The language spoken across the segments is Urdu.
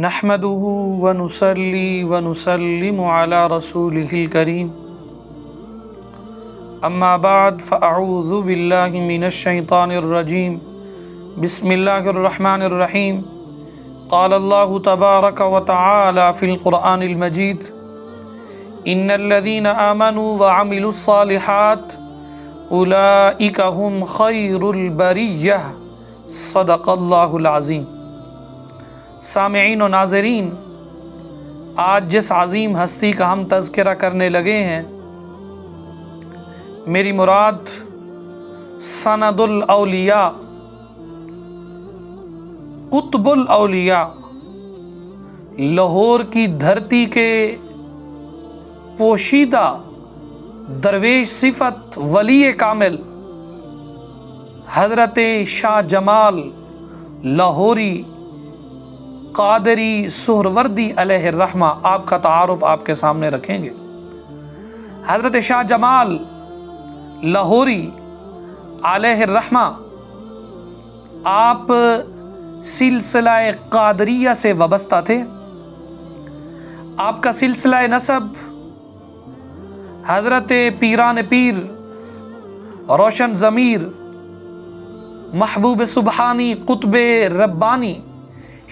نحمده ونصلي ونسلم على رسوله الكريم اما بعد فاعوذ بالله من الشيطان الرجيم بسم الله الرحمن الرحيم قال الله تبارك وتعالى في القرآن المجيد ان الذين آمنوا وعملوا الصالحات اولئك هم خير البرية صدق الله العظيم۔ سامعین و ناظرین، آج جس عظیم ہستی کا ہم تذکرہ کرنے لگے ہیں، میری مراد سند الاولیاء، قطب الاولیاء، لاہور کی دھرتی کے پوشیدہ درویش صفت ولی کامل حضرت شاہ جمال لاہوری قادری سہروردی علیہ الرحمہ، آپ کا تعارف آپ کے سامنے رکھیں گے۔ حضرت شاہ جمال لاہوری علیہ الرحمہ آپ سلسلہ قادریہ سے وابستہ تھے۔ آپ کا سلسلہ نسب حضرت پیران پیر، روشن ضمیر، محبوب سبحانی، قطب ربانی،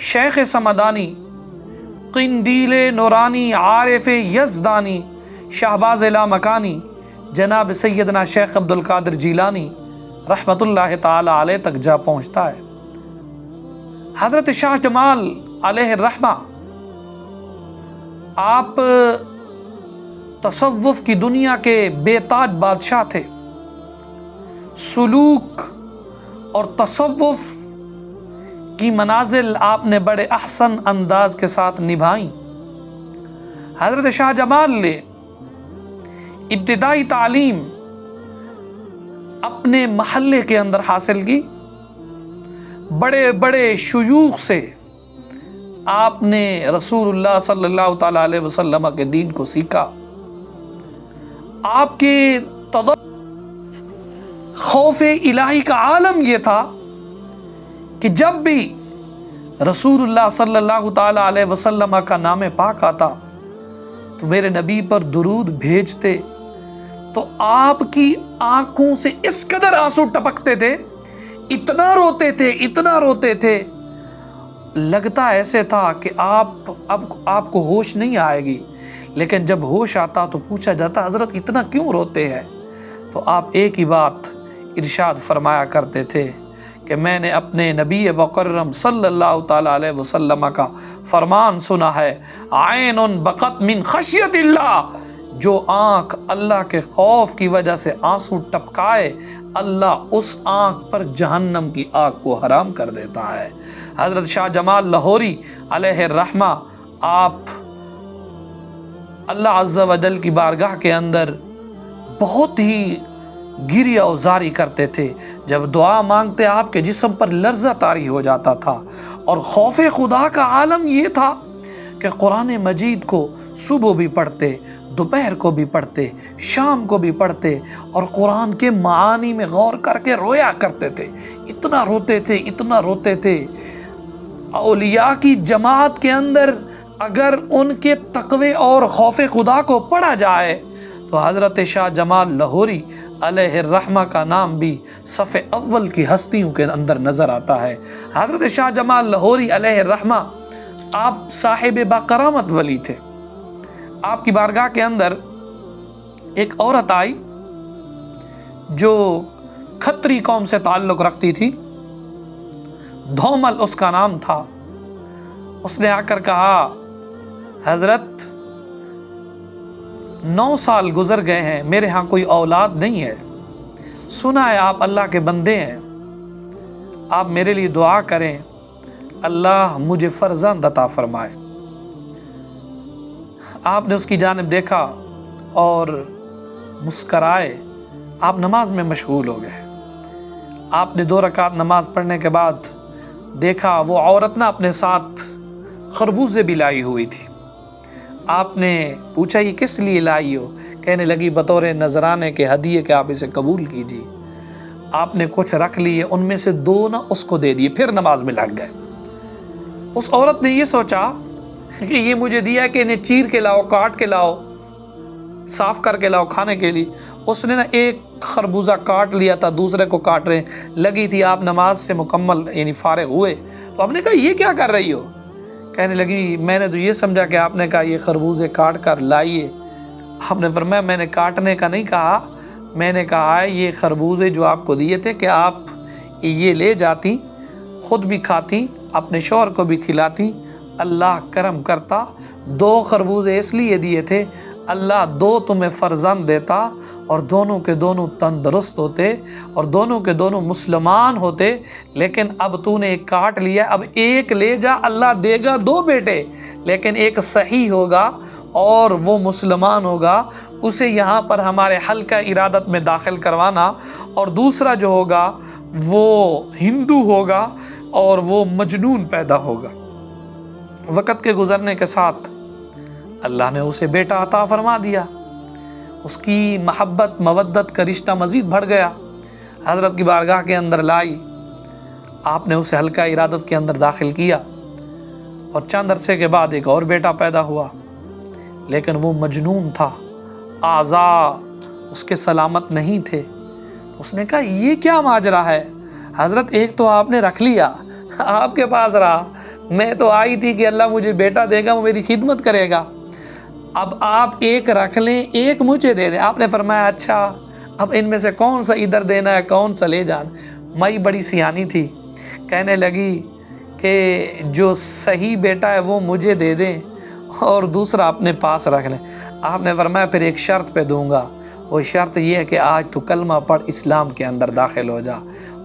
شیخ سمدانی، قندیل نورانی، عارف یزدانی، شہباز لامکانی، جناب سیدنا شیخ عبدالقادر جیلانی رحمت اللہ تعالی علیہ تک جا پہنچتا ہے۔ حضرت شاہ جمال علیہ الرحمہ آپ تصوف کی دنیا کے بے تاج بادشاہ تھے۔ سلوک اور تصوف کی منازل آپ نے بڑے احسن انداز کے ساتھ نبھائیں۔ حضرت شاہ جمال نے ابتدائی تعلیم اپنے محلے کے اندر حاصل کی۔ بڑے بڑے شیوخ سے آپ نے رسول اللہ صلی اللہ تعالی علیہ وسلم کے دین کو سیکھا۔ آپ کے خوف الہی کا عالم یہ تھا کہ جب بھی رسول اللہ صلی اللہ تعالی علیہ وسلم کا نام پاک آتا تو میرے نبی پر درود بھیجتے تو آپ کی آنکھوں سے اس قدر آنسو ٹپکتے تھے، اتنا روتے تھے، لگتا ایسے تھا کہ آپ کو ہوش نہیں آئے گی، لیکن جب ہوش آتا تو پوچھا جاتا حضرت اتنا کیوں روتے ہیں؟ تو آپ ایک ہی بات ارشاد فرمایا کرتے تھے کہ میں نے اپنے نبی مکرم صلی اللہ تعالی علیہ وسلم کا فرمان سنا ہے، عین بقت من خشیت اللہ، جو آنکھ اللہ کے خوف کی وجہ سے آنسو ٹپکائے اللہ اس آنکھ پر جہنم کی آگ کو حرام کر دیتا ہے۔ حضرت شاہ جمال لاہوری علیہ الرحمہ آپ اللہ عز و جل کی بارگاہ کے اندر بہت ہی گریہ و زاری کرتے تھے۔ جب دعا مانگتے آپ کے جسم پر لرزہ طاری ہو جاتا تھا، اور خوف خدا کا عالم یہ تھا کہ قرآن مجید کو صبح بھی پڑھتے، دوپہر کو بھی پڑھتے، شام کو بھی پڑھتے، اور قرآن کے معانی میں غور کر کے رویا کرتے تھے۔ اتنا روتے تھے۔ اولیاء کی جماعت کے اندر اگر ان کے تقوی اور خوف خدا کو پڑھا جائے تو حضرت شاہ جمال لاہوری علیہ الرحمہ کا نام بھی صف اول کی ہستیوں کے اندر نظر آتا ہے۔ حضرت شاہ جمال لاہوری علیہ الرحمہ آپ صاحب باکرامت ولی تھے۔ آپ کی بارگاہ کے اندر ایک عورت آئی جو کھتری قوم سے تعلق رکھتی تھی، دھومل اس کا نام تھا۔ اس نے آ کر کہا حضرت 9 سال گزر گئے ہیں، میرے ہاں کوئی اولاد نہیں ہے، سنا ہے آپ اللہ کے بندے ہیں، آپ میرے لیے دعا کریں اللہ مجھے فرزند عطا فرمائے۔ آپ نے اس کی جانب دیکھا اور مسکرائے۔ آپ نماز میں مشغول ہو گئے۔ آپ نے 2 رکعت نماز پڑھنے کے بعد دیکھا وہ عورت نا اپنے ساتھ خربوزے بھی لائی ہوئی تھی۔ آپ نے پوچھا یہ کس لیے لائی ہو؟ کہنے لگی بطور نذرانے کے ہدیے کہ آپ اسے قبول کیجیے۔ آپ نے کچھ رکھ لیے، ان میں سے 2 نہ اس کو دے دیے، پھر نماز میں لگ گئے۔ اس عورت نے یہ سوچا کہ یہ مجھے دیا ہے کہ انہیں چیر کے لاؤ، کاٹ کے لاؤ، صاف کر کے لاؤ کھانے کے لیے۔ اس نے نا ایک خربوزہ کاٹ لیا تھا، دوسرے کو کاٹ رہے لگی تھی، آپ نماز سے مکمل یعنی فارغ ہوئے تو آپ نے کہا یہ کیا کر رہی ہو؟ کہنے لگی میں نے تو یہ سمجھا کہ آپ نے کہا یہ خربوزے کاٹ کر لائیے۔ آپ نے فرمایا میں نے کاٹنے کا نہیں کہا، میں نے کہا ہے یہ خربوزے جو آپ کو دیے تھے کہ آپ یہ لے جاتی، خود بھی کھاتی، اپنے شوہر کو بھی کھلاتی، اللہ کرم کرتا۔ 2 خربوزے اس لیے دیے تھے اللہ 2 تمہیں فرزند دیتا اور دونوں کے دونوں تندرست ہوتے اور دونوں کے دونوں مسلمان ہوتے، لیکن اب تو نے ایک کاٹ لیا، اب ایک لے جا، اللہ دے گا 2 بیٹے، لیکن ایک صحیح ہوگا اور وہ مسلمان ہوگا، اسے یہاں پر ہمارے حلقہ ارادت میں داخل کروانا، اور دوسرا جو ہوگا وہ ہندو ہوگا اور وہ مجنون پیدا ہوگا۔ وقت کے گزرنے کے ساتھ اللہ نے اسے بیٹا عطا فرما دیا، اس کی محبت مودت کا رشتہ مزید بڑھ گیا، حضرت کی بارگاہ کے اندر لائی، آپ نے اسے حلقہ ارادت کے اندر داخل کیا، اور چند عرصے کے بعد ایک اور بیٹا پیدا ہوا، لیکن وہ مجنون تھا، اعضاء اس کے سلامت نہیں تھے۔ اس نے کہا یہ کیا ماجرا ہے حضرت، ایک تو آپ نے رکھ لیا، آپ کے پاس رہا، میں تو آئی تھی کہ اللہ مجھے بیٹا دے گا، وہ میری خدمت کرے گا، اب آپ ایک رکھ لیں، ایک مجھے دے دیں۔ آپ نے فرمایا اچھا اب ان میں سے کون سا ادھر دینا ہے، کون سا لے جانا۔ مائی بڑی سیانی تھی، کہنے لگی کہ جو صحیح بیٹا ہے وہ مجھے دے دیں اور دوسرا اپنے پاس رکھ لیں۔ آپ نے فرمایا پھر ایک شرط پہ دوں گا، وہ شرط یہ ہے کہ آج تو کلمہ پڑھ اسلام کے اندر داخل ہو جا۔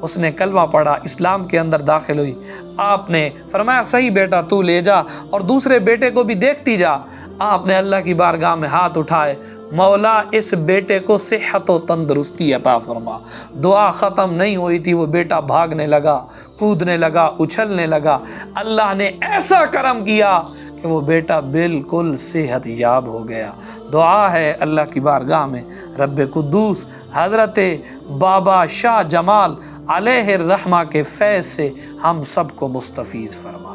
اس نے کلمہ پڑھا، اسلام کے اندر داخل ہوئی۔ آپ نے فرمایا صحیح بیٹا تو لے جا اور دوسرے بیٹے کو بھی دیکھتی جا۔ آپ نے اللہ کی بارگاہ میں ہاتھ اٹھائے، مولا اس بیٹے کو صحت و تندرستی عطا فرما۔ دعا ختم نہیں ہوئی تھی، وہ بیٹا بھاگنے لگا، کودنے لگا، اچھلنے لگا۔ اللہ نے ایسا کرم کیا کہ وہ بیٹا بالکل صحت یاب ہو گیا۔ دعا ہے اللہ کی بارگاہ میں رب قدوس حضرت بابا شاہ جمال علیہ الرحمہ کے فیض سے ہم سب کو مستفیض فرما۔